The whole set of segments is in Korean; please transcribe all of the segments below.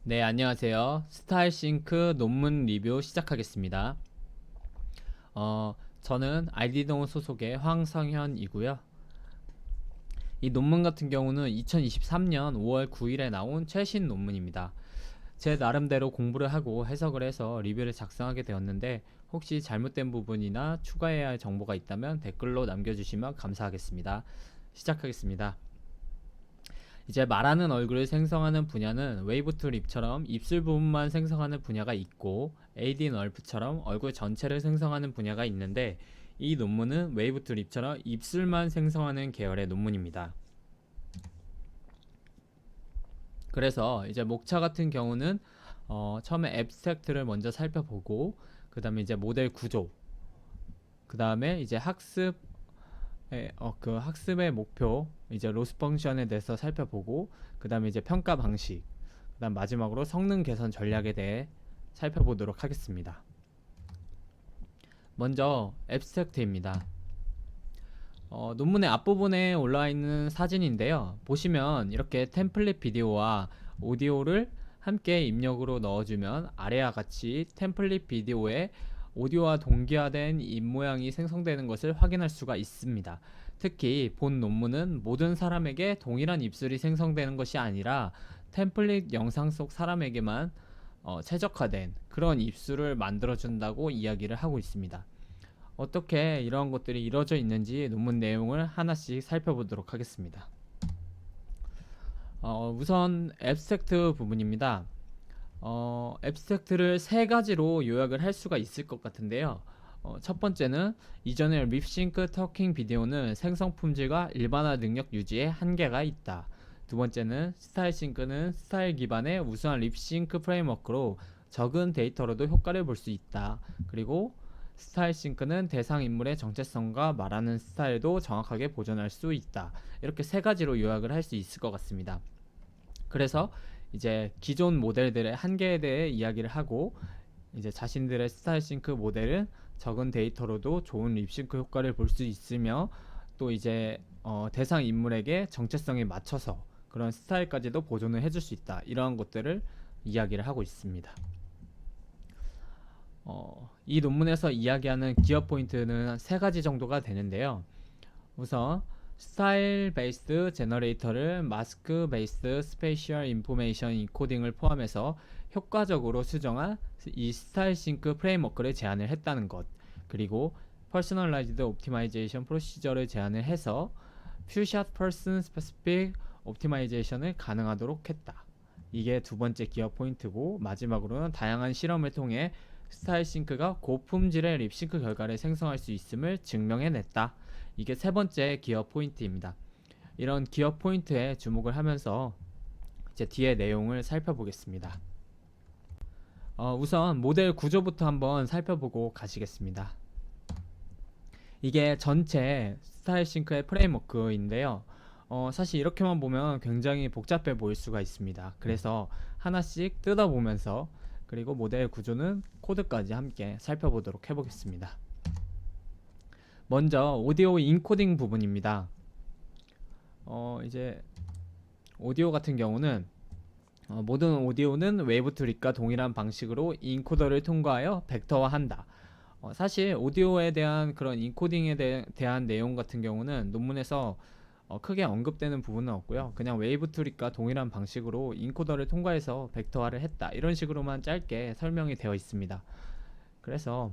네, 안녕하세요. 스타일싱크 논문 리뷰 시작하겠습니다. 저는 아이디노 소속의 황성현이고요. 이 논문 같은 경우는 2023년 5월 9일에 나온 최신 논문입니다. 제 나름대로 공부를 하고 해석을 해서 리뷰를 작성하게 되었는데 혹시 잘못된 부분이나 추가해야 할 정보가 있다면 댓글로 남겨주시면 감사하겠습니다. 시작하겠습니다. 이제 말하는 얼굴을 생성하는 분야는 웨이브 투 립처럼 입술 부분만 생성하는 분야가 있고 AD 널프처럼 얼굴 전체를 생성하는 분야가 있는데 이 논문은 웨이브 투 립처럼 입술만 생성하는 계열의 논문입니다. 그래서 이제 목차 같은 경우는 처음에 앱스트랙트를 먼저 살펴보고 그 다음에 이제 모델 구조, 그 다음에 이제 그 학습의 목표, 이제 로스 펑션에 대해서 살펴보고, 그 다음에 이제 평가 방식, 그 다음 마지막으로 성능 개선 전략에 대해 살펴보도록 하겠습니다. 먼저 앱스트랙트입니다. 논문의 앞부분에 올라와 있는 사진인데요. 보시면 이렇게 템플릿 비디오와 오디오를 함께 입력으로 넣어주면 아래와 같이 템플릿 비디오에 오디오와 동기화된 입모양이 생성되는 것을 확인할 수가 있습니다. 특히 본 논문은 모든 사람에게 동일한 입술이 생성되는 것이 아니라 템플릿 영상 속 사람에게만 최적화된 그런 입술을 만들어준다고 이야기를 하고 있습니다. 어떻게 이러한 것들이 이루어져 있는지 논문 내용을 하나씩 살펴보도록 하겠습니다. 우선 앱스트랙트 부분입니다. 앱스트랙트를 세 가지로 요약을 할 수가 있을 것 같은데요. 첫 번째는 이전의 립싱크 터킹 비디오는 생성 품질과 일반화 능력 유지에 한계가 있다. 두 번째는 스타일싱크는 스타일 기반의 우수한 립싱크 프레임워크로 적은 데이터로도 효과를 볼 수 있다. 그리고 스타일싱크는 대상 인물의 정체성과 말하는 스타일도 정확하게 보존할 수 있다. 이렇게 세 가지로 요약을 할 수 있을 것 같습니다. 그래서 이제 기존 모델들의 한계에 대해 이야기를 하고 이제 자신들의 스타일싱크 모델은 적은 데이터로도 좋은 립싱크 효과를 볼 수 있으며 또 이제 대상 인물에게 정체성에 맞춰서 그런 스타일까지도 보존을 해줄 수 있다. 이러한 것들을 이야기를 하고 있습니다. 이 논문에서 이야기하는 기업 포인트는 세 가지 정도가 되는데요. 우선 스타일 베이스드 제너레이터를 마스크 베이스드 스페이셜 인포메이션 인코딩을 포함해서 효과적으로 수정한 이 스타일 싱크 프레임워크를 제안을 했다는 것, 그리고 퍼스널라이즈드 옵티마이제이션 프로시저를 제안을 해서 퓨샷 퍼슨 스페시픽 옵티마이제이션을 가능하도록 했다. 이게 두 번째 기업 포인트고, 마지막으로는 다양한 실험을 통해 스타일 싱크가 고품질의 립싱크 결과를 생성할 수 있음을 증명해냈다. 이게 세 번째 기업 포인트입니다. 이런 기업 포인트에 주목을 하면서 이제 뒤에 내용을 살펴보겠습니다. 우선 모델 구조부터 한번 살펴보고 가시겠습니다. 이게 전체 스타일싱크의 프레임워크인데요. 사실 이렇게만 보면 굉장히 복잡해 보일 수가 있습니다. 그래서 하나씩 뜯어보면서 그리고 모델 구조는 코드까지 함께 살펴보도록 해보겠습니다. 먼저 오디오 인코딩 부분입니다. 이제 오디오 같은 경우는 모든 오디오는 웨이브 트릭과 동일한 방식으로 인코더를 통과하여 벡터화한다. 사실 오디오에 대한 그런 인코딩에 대한 내용 같은 경우는 논문에서 크게 언급되는 부분은 없고요. 그냥 웨이브 트릭과 동일한 방식으로 인코더를 통과해서 벡터화를 했다. 이런 식으로만 짧게 설명이 되어 있습니다. 그래서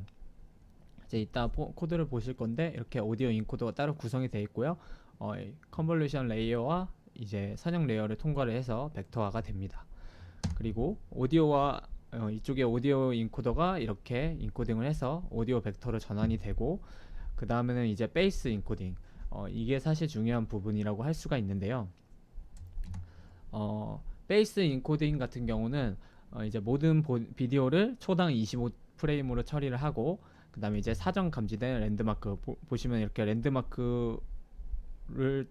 이제 이따 코드를 보실 건데 이렇게 오디오 인코더가 따로 구성이 되어 있고요. 컨볼루션 레이어와 이제 선형 레이어를 통과를 해서 벡터화가 됩니다. 그리고 오디오와 이쪽에 오디오 인코더가 이렇게 인코딩을 해서 오디오 벡터로 전환이 되고, 그 다음에는 이제 베이스 인코딩, 이게 사실 중요한 부분이라고 할 수가 있는데요. 베이스 인코딩 같은 경우는 이제 모든 비디오를 초당 25프레임으로 처리를 하고, 그 다음에 이제 사전 감지된 랜드마크 보시면 이렇게 랜드마크를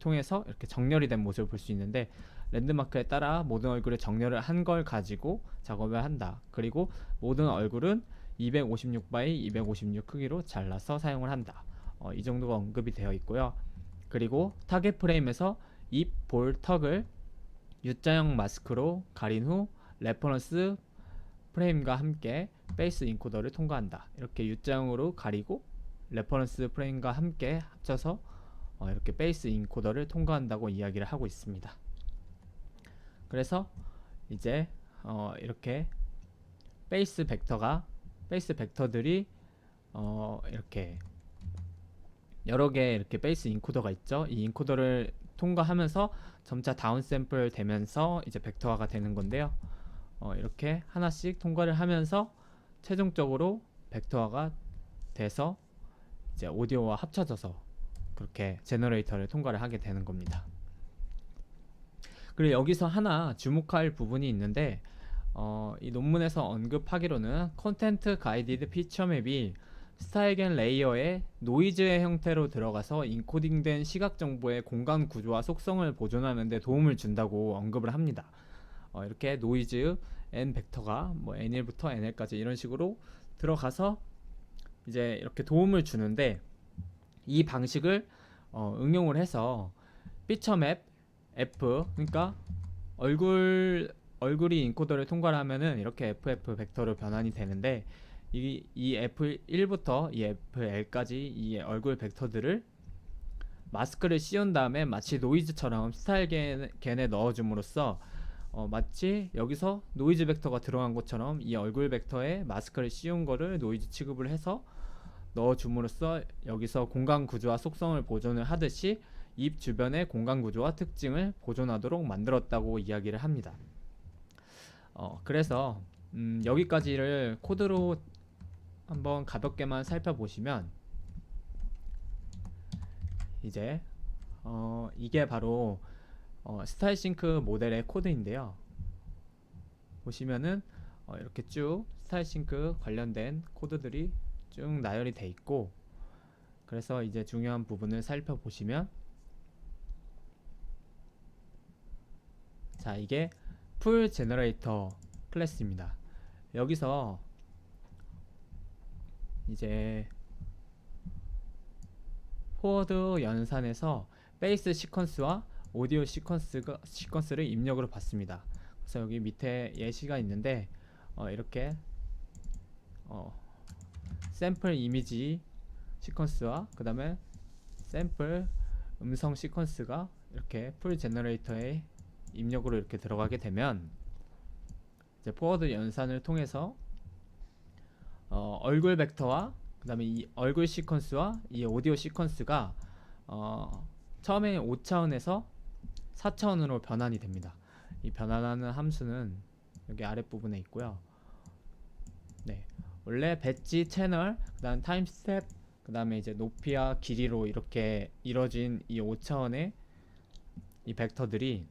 통해서 이렇게 정렬이 된 모습을 볼 수 있는데, 랜드마크에 따라 모든 얼굴의 정렬을 한 걸 가지고 작업을 한다. 그리고 모든 얼굴은 256 x 256 크기로 잘라서 사용을 한다. 이 정도가 언급이 되어 있고요. 그리고 타겟 프레임에서 입, 볼, 턱을 U자형 마스크로 가린 후 레퍼런스 프레임과 함께 베이스 인코더를 통과한다. 이렇게 U자형으로 가리고 레퍼런스 프레임과 함께 합쳐서 이렇게 베이스 인코더를 통과한다고 이야기를 하고 있습니다. 그래서 이제 이렇게 베이스 벡터들이 이렇게 여러 개 이렇게 베이스 인코더가 있죠. 이 인코더를 통과하면서 점차 다운샘플 되면서 이제 벡터화가 되는 건데요. 이렇게 하나씩 통과를 하면서 최종적으로 벡터화가 돼서 이제 오디오와 합쳐져서 그렇게 제너레이터를 통과를 하게 되는 겁니다. 그리고 여기서 하나 주목할 부분이 있는데 이 논문에서 언급하기로는 컨텐트 가이디드 피처 맵이 스타일겐 레이어에 노이즈의 형태로 들어가서 인코딩된 시각 정보의 공간 구조와 속성을 보존하는 데 도움을 준다고 언급을 합니다. 이렇게 노이즈 n 벡터가 뭐 n1부터 nl까지 이런 식으로 들어가서 이제 이렇게 도움을 주는데, 이 방식을 응용을 해서 피처맵 f, 그러니까 얼굴이 인코더를 통과를 하면은 이렇게 ff 벡터로 변환이 되는데, 이 f1부터 이 fl까지 이 얼굴 벡터들을 마스크를 씌운 다음에 마치 노이즈처럼 스타일겐에 넣어줌으로써 마치 여기서 노이즈 벡터가 들어간 것처럼 이 얼굴 벡터에 마스크를 씌운 거를 노이즈 취급을 해서 넣어줌으로써 여기서 공간 구조와 속성을 보존을 하듯이 입 주변의 공간 구조와 특징을 보존하도록 만들었다고 이야기를 합니다. 그래서 여기까지를 코드로 한번 가볍게만 살펴보시면, 이제 이게 바로 스타일싱크 모델의 코드인데요. 보시면은 이렇게 쭉 스타일싱크 관련된 코드들이 쭉 나열이 돼 있고, 그래서 이제 중요한 부분을 살펴보시면, 자, 이게 풀 제너레이터 클래스입니다. 여기서 이제 포워드 연산에서 베이스 시퀀스와 오디오 시퀀스를 입력으로 받습니다. 그래서 여기 밑에 예시가 있는데 이렇게 샘플 이미지 시퀀스와 그 다음에 샘플 음성 시퀀스가 이렇게 풀 제너레이터에 입력으로 이렇게 들어가게 되면, 이제 포워드 연산을 통해서 얼굴 벡터와 그 다음에 이 얼굴 시퀀스와 이 오디오 시퀀스가 처음에 5차원에서 4차원으로 변환이 됩니다. 이 변환하는 함수는 여기 아랫부분에 있고요. 네, 원래 배지, 채널, 그 다음 타임 스텝, 그 다음에 이제 높이와 길이로 이렇게 이뤄진 이 5차원의 이 벡터들이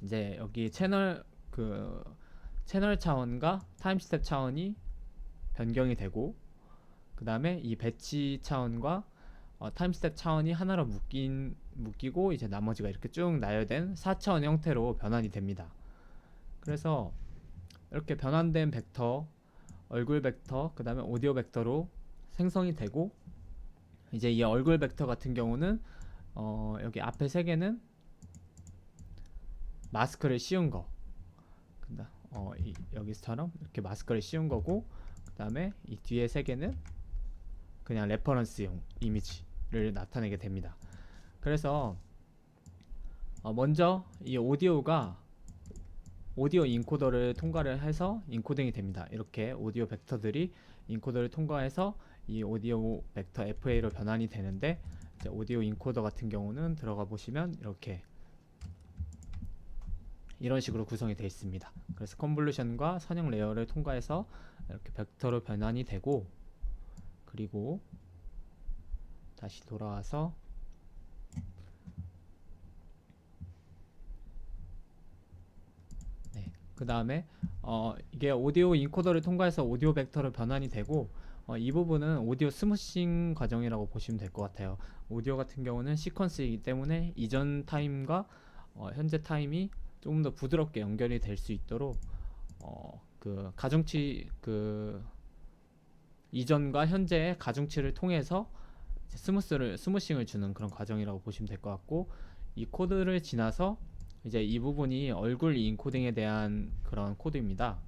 이제 여기 채널 차원과 타임 스텝 차원이 변경이 되고, 그 다음에 이 배치 차원과 타임 스텝 차원이 하나로 묶이고 이제 나머지가 이렇게 쭉 나열된 4차원 형태로 변환이 됩니다. 그래서 이렇게 변환된 벡터, 얼굴 벡터, 그 다음에 오디오 벡터로 생성이 되고, 이제 이 얼굴 벡터 같은 경우는 여기 앞에 세 개는 마스크를 씌운 거, 여기서처럼 이렇게 마스크를 씌운 거고, 그 다음에 이 뒤에 세 개는 그냥 레퍼런스용 이미지를 나타내게 됩니다. 그래서 먼저 이 오디오 인코더를 통과를 해서 인코딩이 됩니다. 이렇게 오디오 벡터들이 인코더를 통과해서 이 오디오 벡터 FA로 변환이 되는데, 이제 오디오 인코더 같은 경우는 들어가 보시면 이렇게 이런 식으로 구성이 되어 있습니다. 그래서 컨볼루션과 선형 레이어를 통과해서 이렇게 벡터로 변환이 되고, 그리고 다시 돌아와서 그 다음에 이게 오디오 인코더를 통과해서 오디오 벡터로 변환이 되고, 이 부분은 오디오 스무싱 과정이라고 보시면 될 것 같아요. 오디오 같은 경우는 시퀀스이기 때문에 이전 타임과 현재 타임이 조금 더 부드럽게 연결이 될 수 있도록 그 가중치, 그 이전과 현재의 가중치를 통해서 스무싱을 주는 그런 과정이라고 보시면 될 것 같고, 이 코드를 지나서 이제 이 부분이 얼굴 인코딩에 대한 그런 코드입니다.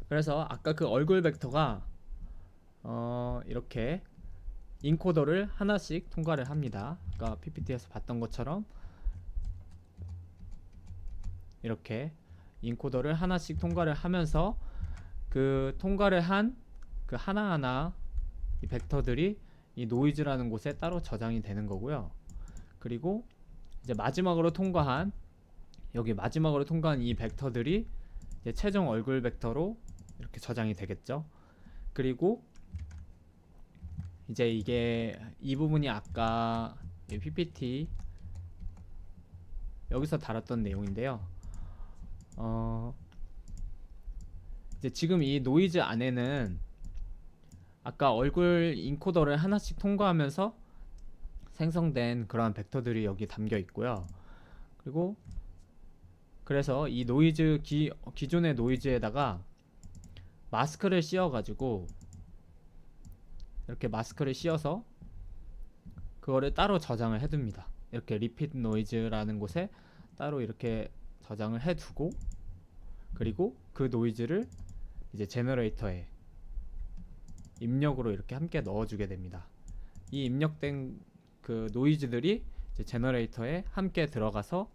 그래서 아까 그 얼굴 벡터가 이렇게 인코더를 하나씩 통과를 합니다. 아까 PPT에서 봤던 것처럼 이렇게 인코더를 하나씩 통과를 하면서 그 통과를 한 그 하나하나 이 벡터들이 이 노이즈라는 곳에 따로 저장이 되는 거고요. 그리고 이제 여기 마지막으로 통과한 이 벡터들이 이제 최종 얼굴 벡터로 이렇게 저장이 되겠죠. 그리고 이제 이 부분이 아까 PPT 여기서 다뤘던 내용인데요. 이제 지금 이 노이즈 안에는 아까 얼굴 인코더를 하나씩 통과하면서 생성된 그러한 벡터들이 여기 담겨 있고요. 그리고 그래서 이 노이즈 기존의 노이즈에다가 마스크를 씌워 가지고 이렇게 마스크를 씌워서 그거를 따로 저장을 해둡니다. 이렇게 리피트 노이즈라는 곳에 따로 이렇게 저장을 해두고, 그리고 그 노이즈를 이제 제너레이터에 입력으로 이렇게 함께 넣어주게 됩니다. 이 입력된 그 노이즈들이 이제 제너레이터에 함께 들어가서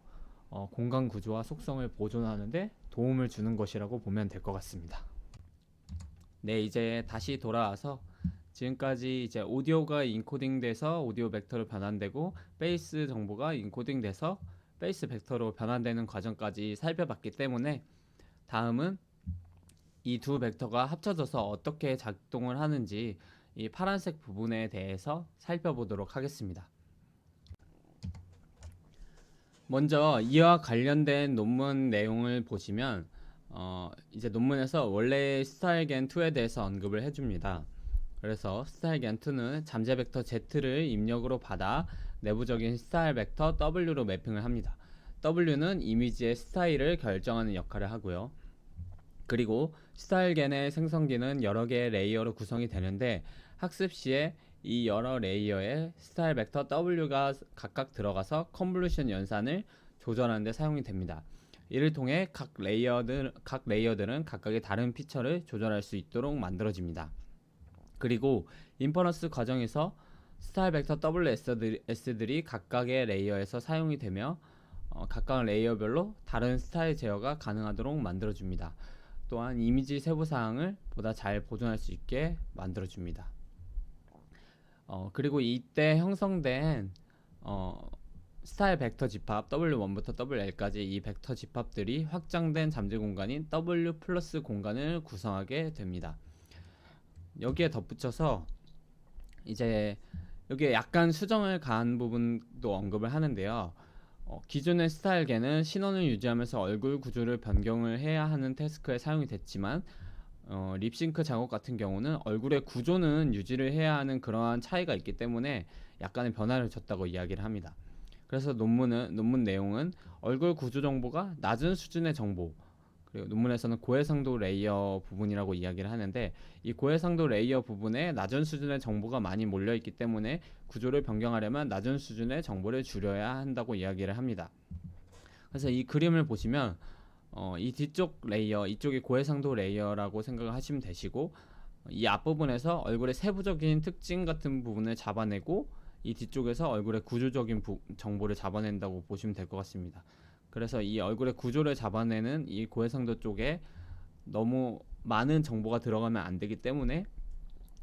공간 구조와 속성을 보존하는데 도움을 주는 것이라고 보면 될 것 같습니다. 네, 이제 다시 돌아와서 지금까지 이제 오디오가 인코딩 돼서 오디오 벡터로 변환되고 베이스 정보가 인코딩 돼서 베이스 벡터로 변환되는 과정까지 살펴봤기 때문에 다음은 이 두 벡터가 합쳐져서 어떻게 작동을 하는지 이 파란색 부분에 대해서 살펴보도록 하겠습니다. 먼저 이와 관련된 논문 내용을 보시면 이제 논문에서 원래 스타일겐2에 대해서 언급을 해줍니다. 그래서 스타일겐2는 잠재 벡터 Z를 입력으로 받아 내부적인 스타일 벡터 W로 매핑을 합니다. W는 이미지의 스타일을 결정하는 역할을 하고요. 그리고 스타일겐의 생성기는 여러 개의 레이어로 구성이 되는데 학습 시에 이 여러 레이어에 스타일 벡터 W가 각각 들어가서 컨볼루션 연산을 조절하는 데 사용이 됩니다. 이를 통해 각 레이어들은 각각의 다른 피처를 조절할 수 있도록 만들어집니다. 그리고 인퍼런스 과정에서 스타일 벡터 WS들이 각각의 레이어에서 사용이 되며 각각 레이어별로 다른 스타일 제어가 가능하도록 만들어줍니다. 또한 이미지 세부사항을 보다 잘 보존할 수 있게 만들어줍니다. 그리고 이때 형성된 스타일 벡터 집합 W1부터 WL까지 이 벡터 집합들이 확장된 잠재 공간인 W 플러스 공간을 구성하게 됩니다. 여기에 덧붙여서 이제 여기에 약간 수정을 가한 부분도 언급을 하는데요. 기존의 스타일겐은 신원을 유지하면서 얼굴 구조를 변경을 해야 하는 태스크에 사용이 됐지만 립싱크 작업 같은 경우는 얼굴의 구조는 유지를 해야 하는 그러한 차이가 있기 때문에 약간의 변화를 줬다고 이야기를 합니다. 그래서 논문 내용은 얼굴 구조 정보가 낮은 수준의 정보, 그리고 논문에서는 고해상도 레이어 부분이라고 이야기를 하는데 이 고해상도 레이어 부분에 낮은 수준의 정보가 많이 몰려있기 때문에 구조를 변경하려면 낮은 수준의 정보를 줄여야 한다고 이야기를 합니다. 그래서 이 그림을 보시면 이 뒤쪽 레이어, 이쪽이 고해상도 레이어라고 생각을 하시면 되시고 이 앞부분에서 얼굴의 세부적인 특징 같은 부분을 잡아내고 이 뒤쪽에서 얼굴의 구조적인 정보를 잡아낸다고 보시면 될 것 같습니다. 그래서 이 얼굴의 구조를 잡아내는 이 고해상도 쪽에 너무 많은 정보가 들어가면 안 되기 때문에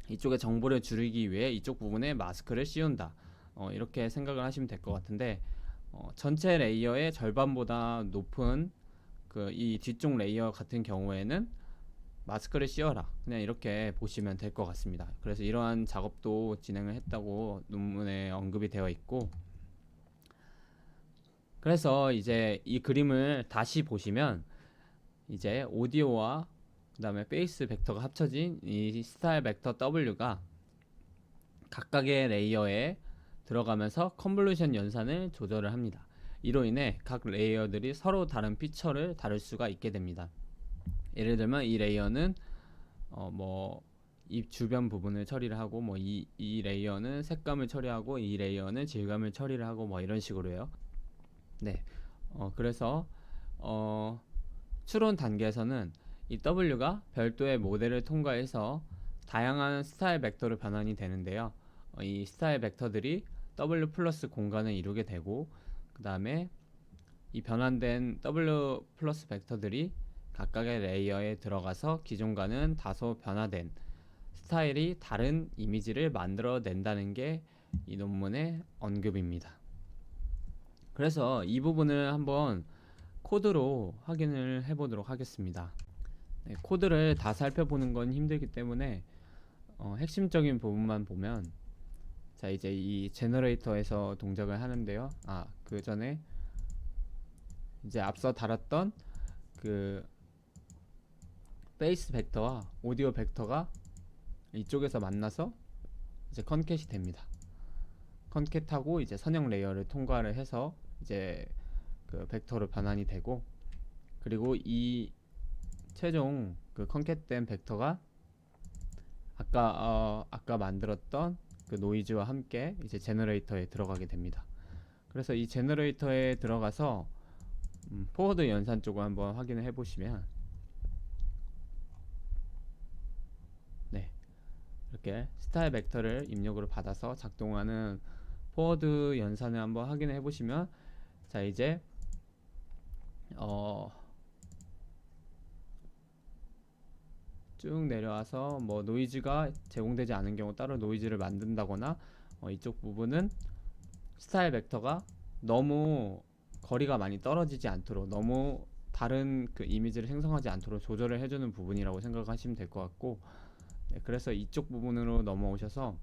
이쪽에 정보를 줄이기 위해 이쪽 부분에 마스크를 씌운다. 이렇게 생각을 하시면 될 것 같은데 전체 레이어의 절반보다 높은 이 뒤쪽 레이어 같은 경우에는 마스크를 씌워라. 그냥 이렇게 보시면 될 것 같습니다. 그래서 이러한 작업도 진행을 했다고 논문에 언급이 되어 있고, 그래서 이제 이 그림을 다시 보시면 이제 오디오와 그 다음에 베이스 벡터가 합쳐진 이 스타일 벡터 W가 각각의 레이어에 들어가면서 컨볼루션 연산을 조절을 합니다. 이로 인해 각 레이어들이 서로 다른 피처를 다룰 수가 있게 됩니다. 예를 들면 이 레이어는 입 주변 부분을 처리를 하고 이 레이어는 색감을 처리하고 이 레이어는 질감을 처리를 하고 이런 식으로요. 네, 그래서 추론 단계에서는 이 W가 별도의 모델을 통과해서 다양한 스타일 벡터로 변환이 되는데요. 이 스타일 벡터들이 W 플러스 공간을 이루게 되고, 그 다음에 이 변환된 W 플러스 벡터들이 각각의 레이어에 들어가서 기존과는 다소 변화된 스타일이 다른 이미지를 만들어낸다는 게 이 논문의 언급입니다. 그래서 이 부분을 한번 코드로 확인을 해보도록 하겠습니다. 네, 코드를 다 살펴보는 건 힘들기 때문에 핵심적인 부분만 보면, 자 이제 이 제너레이터에서 동작을 하는데요. 그 전에 이제 앞서 다뤘던 그 베이스 벡터와 오디오 벡터가 이쪽에서 만나서 이제 컨캣이 됩니다. 컨캣하고 이제 선형 레이어를 통과를 해서 이제 그 벡터로 변환이 되고, 그리고 이 최종 그 컨캣된 벡터가 아까 만들었던 그 노이즈와 함께 이제 제너레이터에 들어가게 됩니다. 그래서 이 제너레이터에 들어가서 포워드 연산 쪽을 한번 확인을 해보시면, 네, 이렇게 스타일 벡터를 입력으로 받아서 작동하는 포워드 연산을 한번 확인을 해보시면, 자 이제 쭉 내려와서 뭐 노이즈가 제공되지 않은 경우 따로 노이즈를 만든다거나, 이쪽 부분은 스타일 벡터가 너무 거리가 많이 떨어지지 않도록, 너무 다른 그 이미지를 생성하지 않도록 조절을 해주는 부분이라고 생각하시면 될 것 같고, 네, 그래서 이쪽 부분으로 넘어오셔서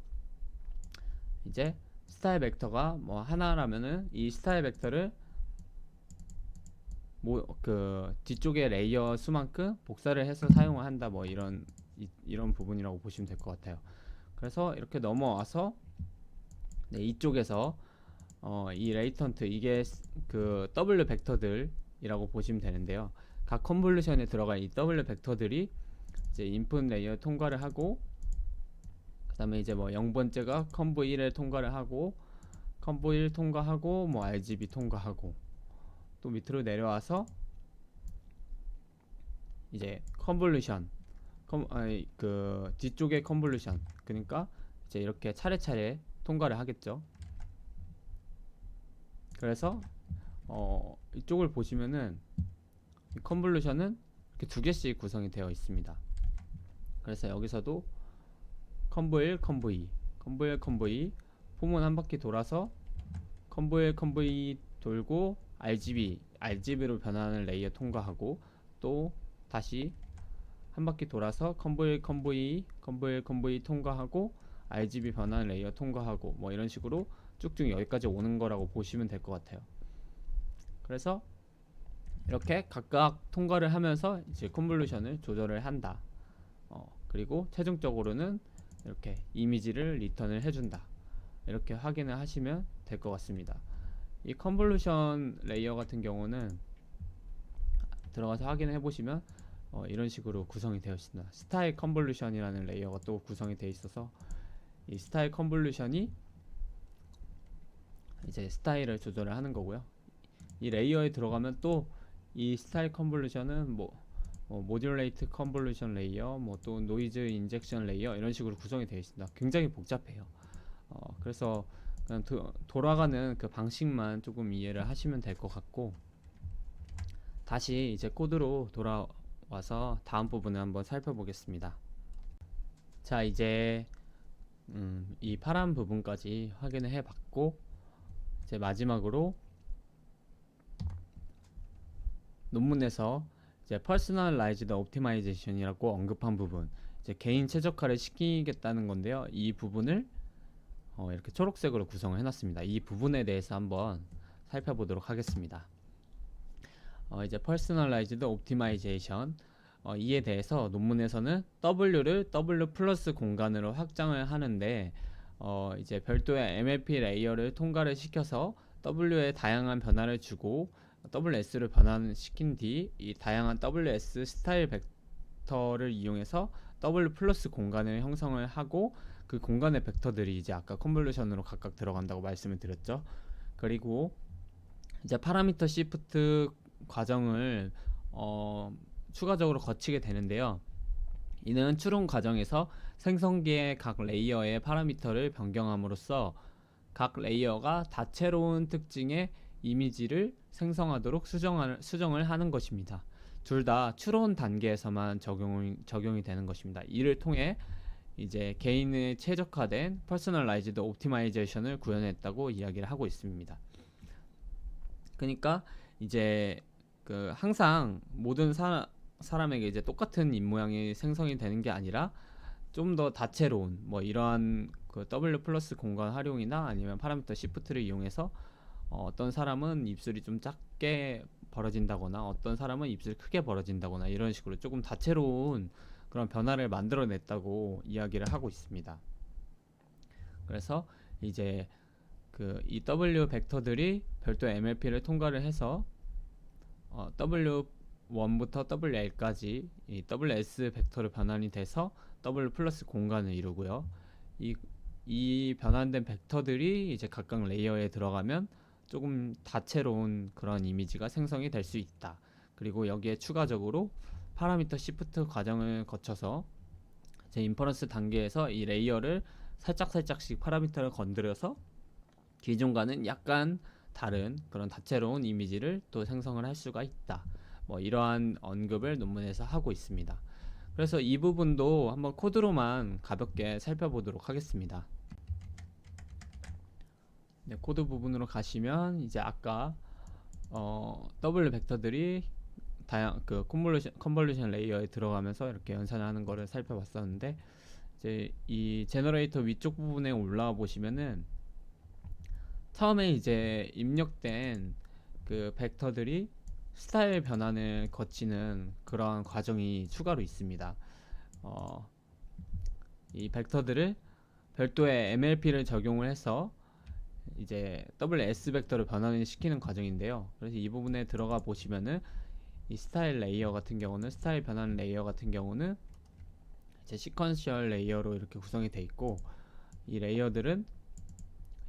이제 스타일 벡터가 뭐 하나라면은 이 스타일 벡터를 그 뒤쪽의 레이어 수만큼 복사를 해서 사용을 한다, 뭐 이런 부분이라고 보시면 될 것 같아요. 그래서 이렇게 넘어와서 네, 이쪽에서 이 레이턴트, 이게 그 W 벡터들이라고 보시면 되는데요. 각 컨볼루션에 들어갈 이 W 벡터들이 이제 인풋 레이어 통과를 하고, 그 다음에 이제 뭐 0번째가 컨브 1을 통과를 하고, 컨브 1 통과하고, 뭐 RGB 통과하고, 또 밑으로 내려와서 이제 컨볼루션, 그 뒤쪽의 컨볼루션, 그러니까 이제 이렇게 차례차례 통과를 하겠죠. 그래서 이쪽을 보시면은 이 컨볼루션은 이렇게 두 개씩 구성이 되어 있습니다. 그래서 여기서도 컨브 1, 컨브 2, 컨브 1, 컨브 2, 폼은 한 바퀴 돌아서 컨브 1, 컨브 2 돌고 RGB로 변하는 레이어 통과하고, 또 다시 한 바퀴 돌아서 컨브 1, 컨브 2, 컨브 1, 컨브 2 통과하고 RGB 변하는 레이어 통과하고, 뭐 이런 식으로 쭉쭉 여기까지 오는 거라고 보시면 될 것 같아요. 그래서 이렇게 각각 통과를 하면서 이제 컨볼루션을 조절을 한다. 그리고 최종적으로는 이렇게 이미지를 리턴을 해준다. 이렇게 확인을 하시면 될 것 같습니다. 이 컨볼루션 레이어 같은 경우는 들어가서 확인을 해보시면 이런 식으로 구성이 되어 있습니다. 스타일 컨볼루션이라는 레이어가 또 구성이 되어 있어서, 이 스타일 컨볼루션이 이제 스타일을 조절을 하는 거고요. 이 레이어에 들어가면 또 이 스타일 컨볼루션은 모듈레이트 컨볼루션 레이어, 뭐 또 노이즈 인젝션 레이어, 이런 식으로 구성이 되어 있습니다. 굉장히 복잡해요. 그래서 그냥 돌아가는 그 방식만 조금 이해를 하시면 될 것 같고, 다시 이제 코드로 돌아와서 다음 부분을 한번 살펴보겠습니다. 자 이제 이 파란 부분까지 확인을 해봤고, 이제 마지막으로 논문에서 이제 퍼스널라이즈드 옵티마이제이션이라고 언급한 부분, 이제 개인 최적화를 시키겠다는 건데요. 이 부분을 이렇게 초록색으로 구성을 해놨습니다. 이 부분에 대해서 한번 살펴보도록 하겠습니다. 이제 퍼스널라이즈드 옵티마이제이션, 이에 대해서 논문에서는 W를 W 플러스 공간으로 확장을 하는데, 이제 별도의 MLP 레이어를 통과를 시켜서 W에 다양한 변화를 주고 WS를 변환시킨 뒤 이 다양한 WS 스타일 벡터를 이용해서 W 플러스 공간을 형성을 하고, 그 공간의 벡터들이 이제 아까 컨볼루션으로 각각 들어간다고 말씀을 드렸죠. 그리고 이제 파라미터 시프트 과정을 추가적으로 거치게 되는데요. 이는 추론 과정에서 생성기의 각 레이어의 파라미터를 변경함으로써 각 레이어가 다채로운 특징의 이미지를 생성하도록 수정을 하는 것입니다. 둘 다 추론 단계에서만 적용이 되는 것입니다. 이를 통해 이제 개인의 최적화된 퍼스널라이즈드 옵티마이제이션을 구현했다고 이야기를 하고 있습니다. 그러니까 이제 항상 모든 사람에게 이제 똑같은 입모양이 생성이 되는 게 아니라 좀 더 다채로운 뭐 이러한 W 플러스 공간 활용이나 아니면 파라미터 시프트를 이용해서 어떤 사람은 입술이 좀 작게 벌어진다거나 어떤 사람은 입술이 크게 벌어진다거나 이런 식으로 조금 다채로운 그런 변화를 만들어냈다고 이야기를 하고 있습니다. 그래서 이제 이 W 벡터들이 별도 MLP를 통과를 해서 W1부터 WL까지 이 WS 벡터로 변환이 돼서 W 플러스 공간을 이루고요. 이 변환된 벡터들이 이제 각각 레이어에 들어가면 조금 다채로운 그런 이미지가 생성이 될 수 있다. 그리고 여기에 추가적으로 파라미터 시프트 과정을 거쳐서 제 인퍼런스 단계에서 이 레이어를 살짝씩 파라미터를 건드려서 기존과는 약간 다른 그런 다채로운 이미지를 또 생성을 할 수가 있다. 뭐 이러한 언급을 논문에서 하고 있습니다. 그래서 이 부분도 한번 코드로만 가볍게 살펴보도록 하겠습니다. 네, 코드 부분으로 가시면 이제 아까 W 벡터들이 컨볼루션 레이어에 들어가면서 이렇게 연산하는 거를 살펴봤었는데, 이제 이 제너레이터 위쪽 부분에 올라와 보시면은 처음에 이제 입력된 벡터들이 스타일 변환을 거치는 그러한 과정이 추가로 있습니다. 이 벡터들을 별도의 MLP를 적용을 해서 이제 WS 벡터를 변환을 시키는 과정인데요. 그래서 이 부분에 들어가 보시면은 이 스타일 레이어 같은 경우는 스타일 변환 레이어 같은 경우는 이제 시퀀셜 레이어로 이렇게 구성이 되어 있고, 이 레이어들은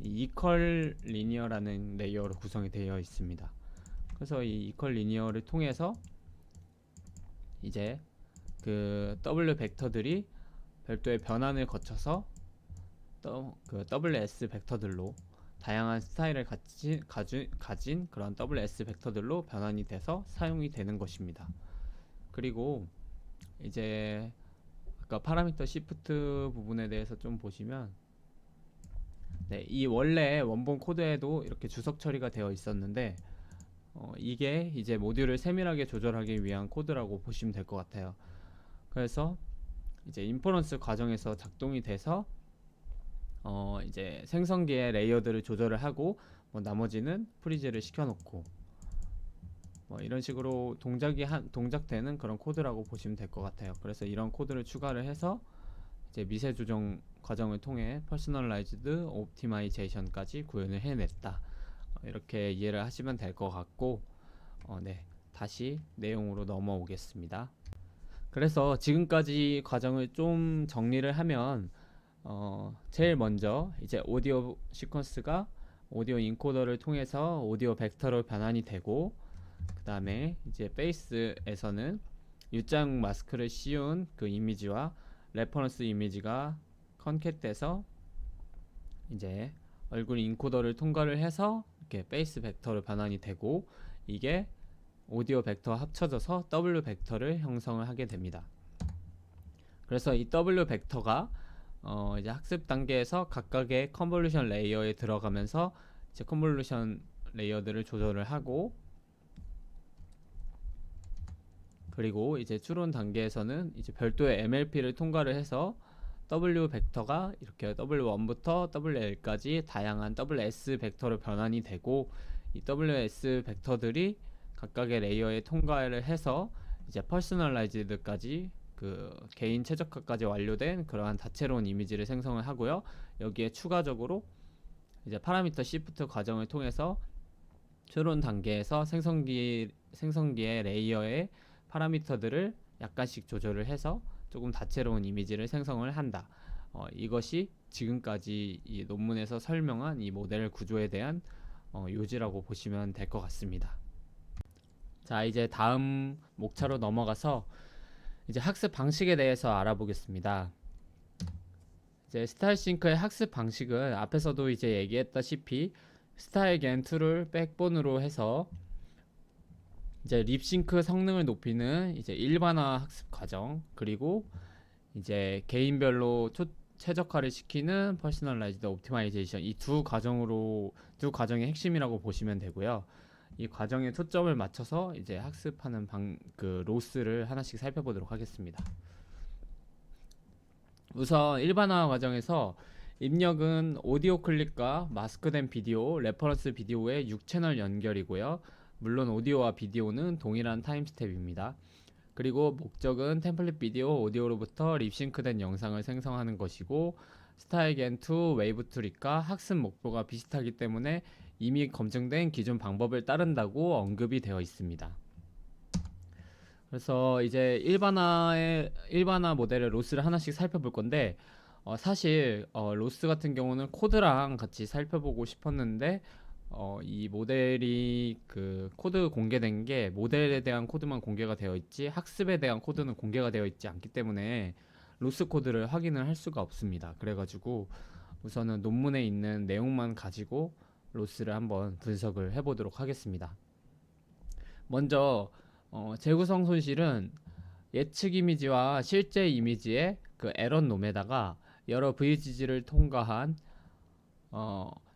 이 이퀄 리니어라는 레이어로 구성이 되어 있습니다. 그래서 이 이퀄 리니어를 통해서 이제 W 벡터들이 별도의 변환을 거쳐서 WS 벡터들로 다양한 스타일을 가진 그런 WS 벡터들로 변환이 돼서 사용이 되는 것입니다. 그리고 이제 아까 파라미터 시프트 부분에 대해서 좀 보시면, 네, 이 원래 원본 코드에도 이렇게 주석 처리가 되어 있었는데 이게 이제 모듈을 세밀하게 조절하기 위한 코드라고 보시면 될 것 같아요. 그래서 이제 인퍼런스 과정에서 작동이 돼서 이제 생성기의 레이어들을 조절을 하고 뭐 나머지는 프리즈를 시켜놓고 뭐 이런 식으로 동작되는 그런 코드라고 보시면 될 것 같아요. 그래서 이런 코드를 추가를 해서 이제 미세 조정 과정을 통해 퍼스널라이즈드 옵티마이제이션까지 구현을 해냈다. 이렇게 이해를 하시면 될 것 같고, 네, 다시 내용으로 넘어오겠습니다. 그래서 지금까지 과정을 좀 정리를 하면 제일 먼저 이제 오디오 시퀀스가 오디오 인코더를 통해서 오디오 벡터로 변환이 되고, 그 다음에 이제 베이스에서는 U자형 마스크를 씌운 그 이미지와 레퍼런스 이미지가 컨캣돼서 이제 얼굴 인코더를 통과를 해서 이렇게 베이스 벡터로 변환이 되고, 이게 오디오 벡터와 합쳐져서 W 벡터를 형성을 하게 됩니다. 그래서 이 W 벡터가 이제 학습 단계에서 각각의 컨볼루션 레이어에 들어가면서 이제 컨볼루션 레이어들을 조절을 하고, 그리고 이제 추론 단계에서는 이제 별도의 MLP를 통과를 해서 W 벡터가 이렇게 W1부터 WL까지 다양한 WS 벡터로 변환이 되고, 이 WS 벡터들이 각각의 레이어에 통과를 해서 이제 퍼스널라이즈드까지 개인 최적화까지 완료된 그러한 다채로운 이미지를 생성을 하고요. 여기에 추가적으로 이제 파라미터 시프트 과정을 통해서 추론 단계에서 생성기의 레이어의 파라미터들을 약간씩 조절을 해서 조금 다채로운 이미지를 생성을 한다. 이것이 지금까지 이 논문에서 설명한 이 모델 구조에 대한 요지라고 보시면 될 것 같습니다. 자, 이제 다음 목차로 넘어가서 이제 학습 방식에 대해서 알아보겠습니다. 이제 스타일싱크의 학습 방식은 앞에서도 이제 얘기했다시피 스타일겐 2를 백본으로 해서 이제 립싱크 성능을 높이는 이제 일반화 학습 과정, 그리고 이제 개인별로 최적화를 시키는 퍼스널라이즈드 옵티마이제이션, 이 두 과정의 핵심이라고 보시면 되고요. 이 과정에 초점을 맞춰서 이제 학습하는 로스를 하나씩 살펴보도록 하겠습니다. 우선 일반화 과정에서 입력은 오디오 클립과 마스크된 비디오, 레퍼런스 비디오의 6채널 연결이고요. 물론 오디오와 비디오는 동일한 타임 스텝입니다. 그리고 목적은 템플릿 비디오, 오디오로부터 립싱크된 영상을 생성하는 것이고, 스타일겐2, 웨이브2립과 학습 목표가 비슷하기 때문에 이미 검증된 기존 방법을 따른다고 언급이 되어 있습니다. 그래서 이제 일반화 모델의 로스를 하나씩 살펴볼 건데, 사실 로스 같은 경우는 코드랑 같이 살펴보고 싶었는데, 이 모델이 그 코드 공개된 게 모델에 대한 코드만 공개가 되어 있지 학습에 대한 코드는 공개가 되어 있지 않기 때문에 로스 코드를 확인을 할 수가 없습니다. 그래가지고 우선은 논문에 있는 내용만 가지고 로스를 한번 분석을 해보도록 하겠습니다. 먼저 재구성 손실은 예측 이미지와 실제 이미지의 그 에런 놈에다가 여러 VGG를 통과한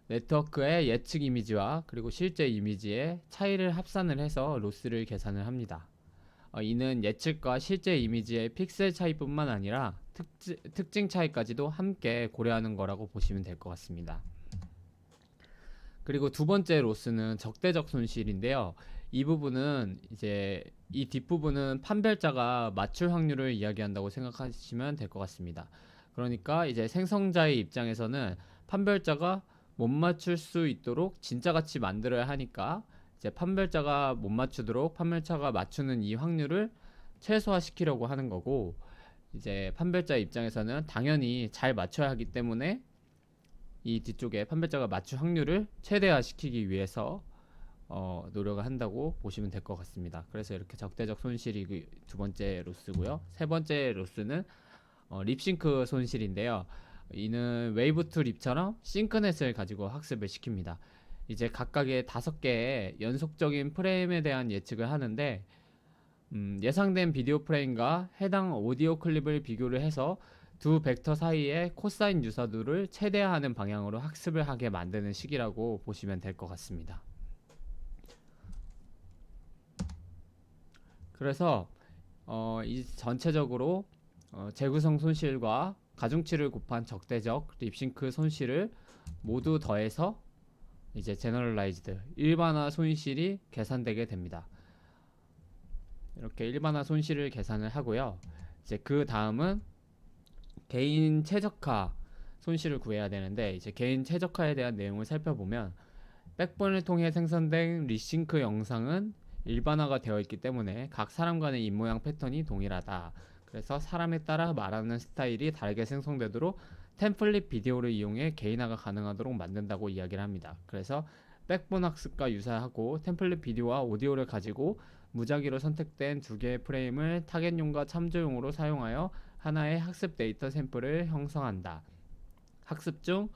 네트워크의 예측 이미지와 그리고 실제 이미지의 차이를 합산을 해서 로스를 계산을 합니다. 이는 예측과 실제 이미지의 픽셀 차이뿐만 아니라 특징 차이까지도 함께 고려하는 거라고 보시면 될 것 같습니다. 그리고 두 번째 로스는 적대적 손실인데요. 이 부분은 이제 이 뒷부분은 판별자가 맞출 확률을 이야기한다고 생각하시면 될 것 같습니다. 그러니까 이제 생성자의 입장에서는 판별자가 못 맞출 수 있도록 진짜같이 만들어야 하니까 이제 판별자가 못 맞추도록 판별자가 맞추는 이 확률을 최소화시키려고 하는 거고, 이제 판별자 입장에서는 당연히 잘 맞춰야 하기 때문에 이 뒤쪽에 판별자가 맞출 확률을 최대화시키기 위해서 노력을 한다고 보시면 될 것 같습니다. 그래서 이렇게 적대적 손실이 두 번째 로스고요. 세 번째 로스는 립싱크 손실인데요. 이는 웨이브2 립처럼 싱크넷을 가지고 학습을 시킵니다. 이제 각각의 5개의 연속적인 프레임에 대한 예측을 하는데, 예상된 비디오 프레임과 해당 오디오 클립을 비교를 해서 두 벡터 사이의 코사인 유사도를 최대화하는 방향으로 학습을 하게 만드는 식이라고 보시면 될 것 같습니다. 그래서 이 전체적으로 재구성 손실과 가중치를 곱한 적대적 립싱크 손실을 모두 더해서 이제 제너럴라이즈드 일반화 손실이 계산되게 됩니다. 이렇게 일반화 손실을 계산을 하고요. 이제 그 다음은 개인 최적화 손실을 구해야 되는데, 이제 개인 최적화에 대한 내용을 살펴보면 백본을 통해 생성된 립싱크 영상은 일반화가 되어 있기 때문에 각 사람 간의 입모양 패턴이 동일하다. 그래서 사람에 따라 말하는 스타일이 다르게 생성되도록 템플릿 비디오를 이용해 개인화가 가능하도록 만든다고 이야기를 합니다. 그래서 백본 학습과 유사하고 템플릿 비디오와 오디오를 가지고 무작위로 선택된 두 개의 프레임을 타겟용과 참조용으로 사용하여 하나의 학습 데이터 샘플을 형성한다. 학습 중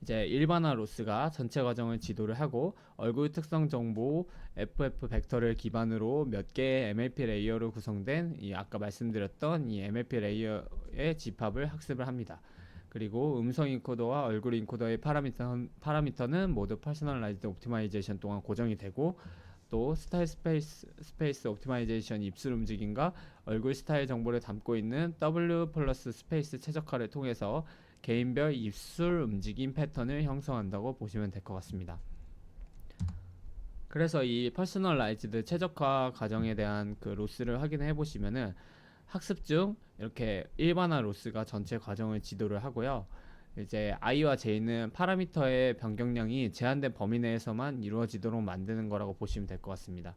이제 일반화 로스가 전체 과정을 지도를 하고 얼굴 특성 정보 FF 벡터를 기반으로 몇 개의 MLP 레이어로 구성된 이 아까 말씀드렸던 이 MLP 레이어의 집합을 학습을 합니다. 그리고 음성 인코더와 얼굴 인코더의 파라미터는 모두 퍼스널라이즈드 옵티마이제이션 동안 고정이 되고, 또 스타일 스페이스 옵티마이제이션 입술 움직임과 얼굴 스타일 정보를 담고 있는 W 플러스 스페이스 최적화를 통해서 개인별 입술 움직임 패턴을 형성한다고 보시면 될 것 같습니다. 그래서 이 퍼스널라이즈드 최적화 과정에 대한 그 로스를 확인해 보시면은 학습 중 이렇게 일반화 로스가 전체 과정을 지도를 하고요. 이제 I와 J는 파라미터의 변경량이 제한된 범위 내에서만 이루어지도록 만드는 거라고 보시면 될 것 같습니다.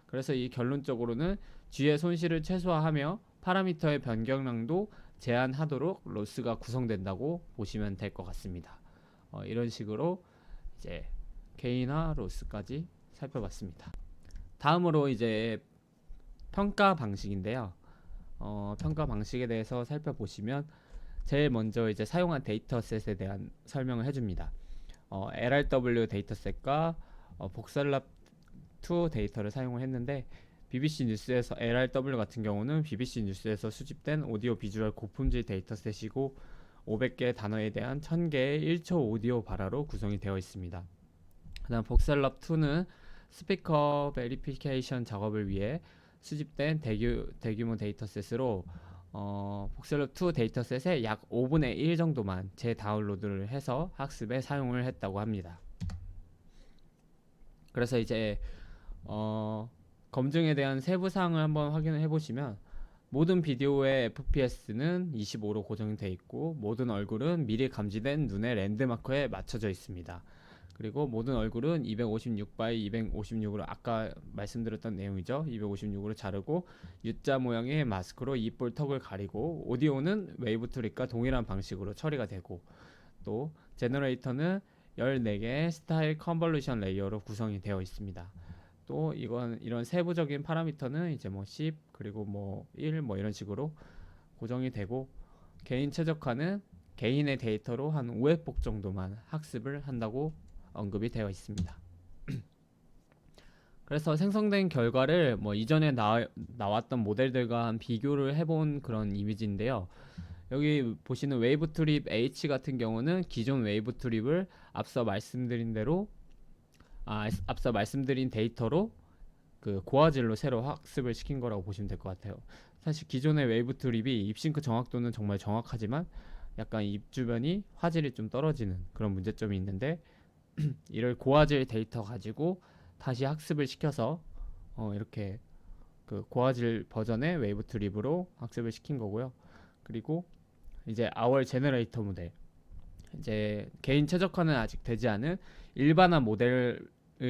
그래서 이 결론적으로는 G의 손실을 최소화하며 파라미터의 변경량도 제한하도록 로스가 구성된다고 보시면 될 것 같습니다. 이런 식으로 이제 게인과 로스까지 살펴봤습니다. 다음으로 이제 평가 방식인데요. 평가 방식에 대해서 살펴보시면 제일 먼저 이제 사용한 데이터셋에 대한 설명을 해줍니다. LRW 데이터셋과 복살랍2 데이터를 사용을 했는데 BBC 뉴스에서 LRW 같은 경우는 BBC 뉴스에서 수집된 오디오 비주얼 고품질 데이터셋이고 500개 단어에 대한 1000개의 1초 오디오 발화로 구성이 되어 있습니다. 그다음 복살랍2는 스피커 베리피케이션 작업을 위해 수집된 대규모 데이터셋으로 복살랍2 데이터셋의 약 5분의 1 정도만 재다운로드를 해서 학습에 사용을 했다고 합니다. 그래서 이제 검증에 대한 세부 사항을 한번 확인을 해보시면 모든 비디오의 FPS는 25로 고정이 되어 있고 모든 얼굴은 미리 감지된 눈의 랜드마크에 맞춰져 있습니다. 그리고 모든 얼굴은 256x 256으로 아까 말씀드렸던 내용이죠. 256으로 자르고 U자 모양의 마스크로 입 볼 턱을 가리고 오디오는 웨이브 트릭과 동일한 방식으로 처리가 되고 또 제너레이터는 14개의 스타일 컨볼루션 레이어로 구성이 되어 있습니다. 또 이런 세부적인 파라미터는 이제 뭐 10 그리고 뭐 1 뭐 이런 식으로 고정이 되고 개인 최적화는 개인의 데이터로 한 5회폭 정도만 학습을 한다고 언급이 되어 있습니다. 그래서 생성된 결과를 뭐 이전에 나왔던 모델들과 한 비교를 해본 그런 이미지인데요. 여기 보시는 웨이브 트립 H 같은 경우는 기존 웨이브 트립을 앞서 말씀드린 데이터로 그 고화질로 새로 학습을 시킨 거라고 보시면 될 것 같아요. 사실 기존의 웨이브 트립이 입싱크 정확도는 정말 정확하지만 약간 입 주변이 화질이 좀 떨어지는 그런 문제점이 있는데 이를 고화질 데이터 가지고 다시 학습을 시켜서 이렇게 그 고화질 버전의 웨이브 트립으로 학습을 시킨 거고요. 그리고 이제 our 제너레이터 모델, 이제 개인 최적화는 아직 되지 않은 일반화 모델의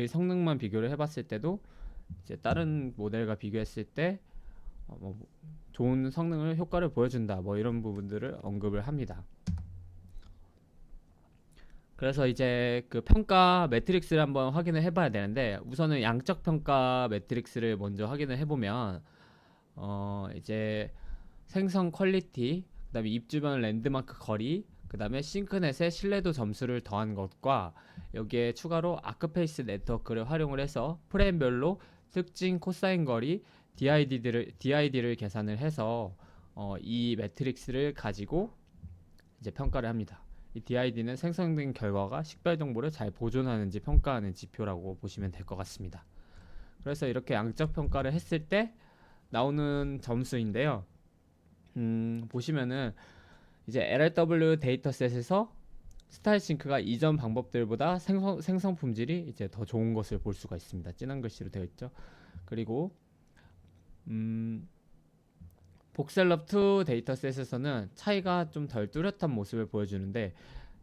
성능만 비교를 해봤을 때도 이제 다른 모델과 비교했을 때 뭐 좋은 성능을 효과를 보여준다 뭐 이런 부분들을 언급을 합니다. 그래서 이제 그 평가 매트릭스를 한번 확인을 해봐야 되는데 우선은 양적 평가 매트릭스를 먼저 확인을 해보면 이제 생성 퀄리티, 그 다음에 입 주변 랜드마크 거리, 그 다음에 싱크넷의 신뢰도 점수를 더한 것과 여기에 추가로 아크페이스 네트워크를 활용을 해서 프레임별로 특징 코사인 거리 DID를 계산을 해서 이 매트릭스를 가지고 이제 평가를 합니다. 이 DID는 생성된 결과가 식별 정보를 잘 보존하는지 평가하는 지표라고 보시면 될 것 같습니다. 그래서 이렇게 양적 평가를 했을 때 나오는 점수인데요. 보시면은 이제 LRW 데이터셋에서 스타일 싱크가 이전 방법들보다 생성 품질이 이제 더 좋은 것을 볼 수가 있습니다. 진한 글씨로 되어 있죠. 그리고 복셀럽2 데이터셋에서는 차이가 좀 덜 뚜렷한 모습을 보여주는데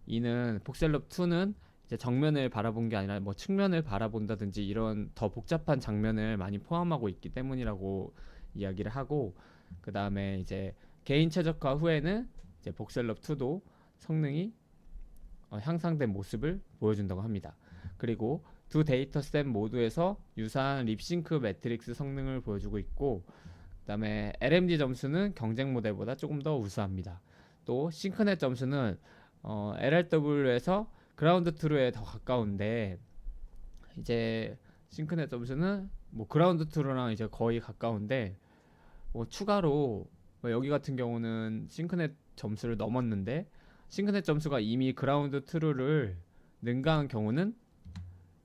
이는 복셀럽2는 이제 정면을 바라본 게 아니라 뭐 측면을 바라본다든지 이런 더 복잡한 장면을 많이 포함하고 있기 때문이라고 이야기를 하고 그 다음에 이제 개인 최적화 후에는 이제 복셀럽2도 성능이 향상된 모습을 보여준다고 합니다. 그리고 두 데이터셋 모두에서 유사한 립싱크 매트릭스 성능을 보여주고 있고 그 다음에 LMD 점수는 경쟁 모델보다 조금 더 우수합니다. 또 싱크넷 점수는 LRW에서 그라운드 트루에 더 가까운데 이제 싱크넷 점수는 뭐 그라운드 트루랑 이제 거의 가까운데 뭐 추가로 뭐 여기 같은 경우는 싱크넷 점수를 넘었는데 싱크넷 점수가 이미 그라운드 트루를 능가한 경우는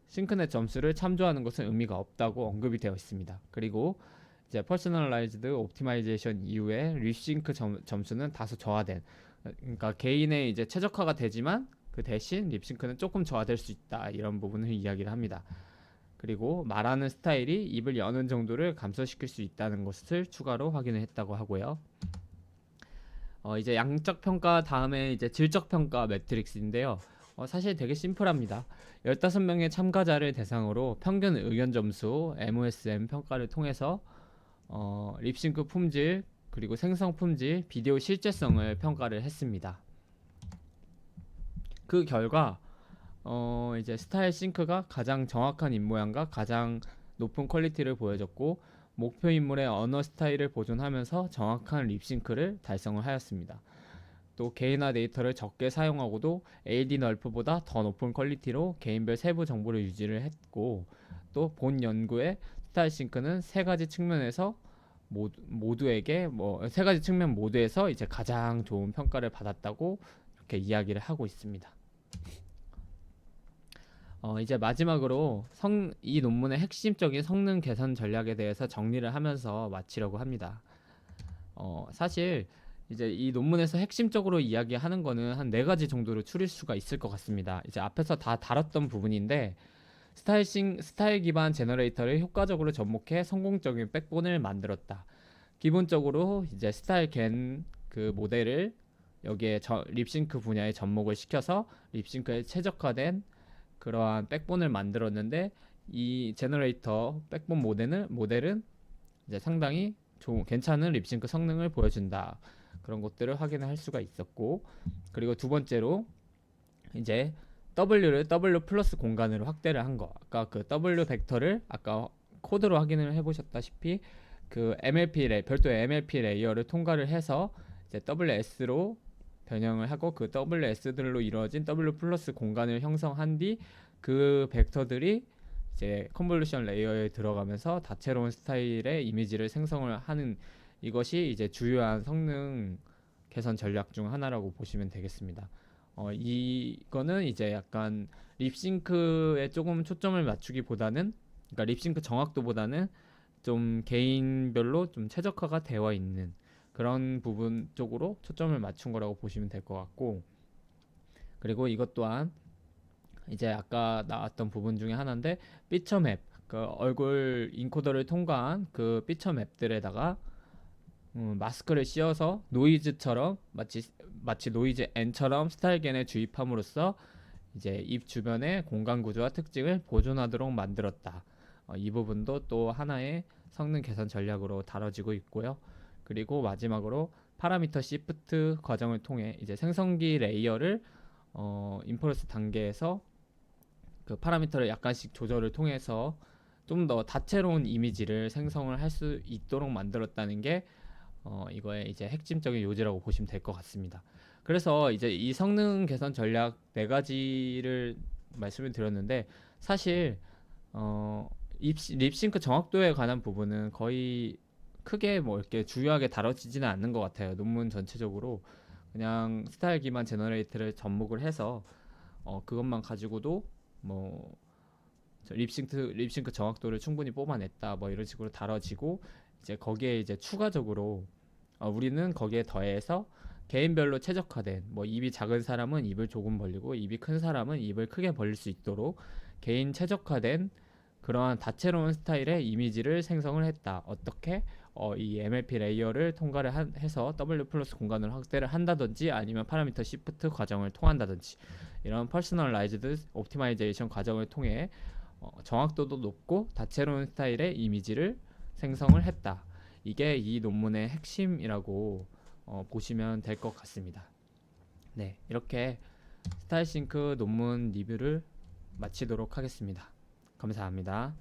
싱크넷 점수를 참조하는 것은 의미가 없다고 언급이 되어 있습니다. 그리고 이제 퍼스널라이즈드 옵티마이제이션 이후에 립싱크 점수는 다소 저하된, 그러니까 개인의 이제 최적화가 되지만 그 대신 립싱크는 조금 저하될 수 있다 이런 부분을 이야기를 합니다. 그리고 말하는 스타일이 입을 여는 정도를 감소시킬 수 있다는 것을 추가로 확인을 했다고 하고요. 이제 양적 평가 다음에 이제 질적 평가 매트릭스인데요. 사실 되게 심플합니다. 15명의 참가자를 대상으로 평균 의견 점수 MOSM 평가를 통해서 립싱크 품질 그리고 생성 품질, 비디오 실제성을 평가를 했습니다. 그 결과 이제 스타일 싱크가 가장 정확한 입모양과 가장 높은 퀄리티를 보여줬고 목표 인물의 언어 스타일을 보존하면서 정확한 립싱크를 달성을 하였습니다. 또 개인화 데이터를 적게 사용하고도 AD 널프보다 더 높은 퀄리티로 개인별 세부 정보를 유지를 했고 또 본 연구의 스타일 싱크는 세 가지 측면에서 모두에게 세 가지 측면 모두에서 이제 가장 좋은 평가를 받았다고 이렇게 이야기를 하고 있습니다. 이제 마지막으로 이 논문의 핵심적인 성능 개선 전략에 대해서 정리를 하면서 마치려고 합니다. 사실 이제 이 논문에서 핵심적으로 이야기하는 거는 한 4가지 정도로 추릴 수가 있을 것 같습니다. 이제 앞에서 다 다뤘던 부분인데 스타일 기반 제너레이터를 효과적으로 접목해 성공적인 백본을 만들었다. 기본적으로 이제 스타일 겐 그 모델을 여기에 립싱크 분야에 접목을 시켜서 립싱크에 최적화된 그러한 백본을 만들었는데 이 제너레이터 백본 모델은 이제 상당히 괜찮은 립싱크 성능을 보여준다. 그런 것들을 확인할 수가 있었고 그리고 두 번째로 이제 W를 W 플러스 공간으로 확대를 한 거. 아까 그 W 벡터를 아까 코드로 확인을 해보셨다시피 그 별도의 MLP 레이어를 통과를 해서 이제 WS로 변형을 하고 그 WS들로 이루어진 W 플러스 공간을 형성한 뒤 그 벡터들이 이제 컨볼루션 레이어에 들어가면서 다채로운 스타일의 이미지를 생성을 하는 이것이 이제 주요한 성능 개선 전략 중 하나라고 보시면 되겠습니다. 이거는 이제 약간 립싱크에 조금 초점을 맞추기보다는 그러니까 립싱크 정확도보다는 좀 개인별로 좀 최적화가 되어 있는 그런 부분 쪽으로 초점을 맞춘 거라고 보시면 될 것 같고 그리고 이것 또한 이제 아까 나왔던 부분 중에 하나인데 피처 맵, 그 얼굴 인코더를 통과한 그 피처 맵들에다가 마스크를 씌워서 노이즈처럼 마치 노이즈 N처럼 스타일겐을 주입함으로써 이제 입 주변의 공간 구조와 특징을 보존하도록 만들었다. 이 부분도 또 하나의 성능 개선 전략으로 다뤄지고 있고요. 그리고 마지막으로 파라미터 시프트 과정을 통해 이제 생성기 레이어를 인퍼런스 단계에서 그 파라미터를 약간씩 조절을 통해서 좀 더 다채로운 이미지를 생성을 할 수 있도록 만들었다는 게 이거의 이제 핵심적인 요지라고 보시면 될 것 같습니다. 그래서 이제 이 성능 개선 전략 4가지를 말씀을 드렸는데 사실 립싱크 정확도에 관한 부분은 거의 크게 뭐 이렇게 중요하게 다뤄지지는 않는 것 같아요. 논문 전체적으로 그냥 스타일 기반 제너레이터를 접목을 해서 그것만 가지고도 뭐 립싱크 정확도를 충분히 뽑아냈다 뭐 이런 식으로 다뤄지고 이제 거기에 이제 추가적으로 우리는 거기에 더해서 개인별로 최적화된 뭐 입이 작은 사람은 입을 조금 벌리고 입이 큰 사람은 입을 크게 벌릴 수 있도록 개인 최적화된 그러한 다채로운 스타일의 이미지를 생성을 했다. 어떻게 이 MLP 레이어를 통과를 해서 W 플러스 공간을 확대를 한다든지 아니면 파라미터 시프트 과정을 통한다든지 이런 퍼스널라이즈드 옵티마이제이션 과정을 통해 정확도도 높고 다채로운 스타일의 이미지를 생성을 했다. 이게 이 논문의 핵심이라고 보시면 될 것 같습니다. 네, 이렇게 스타일싱크 논문 리뷰를 마치도록 하겠습니다. 감사합니다.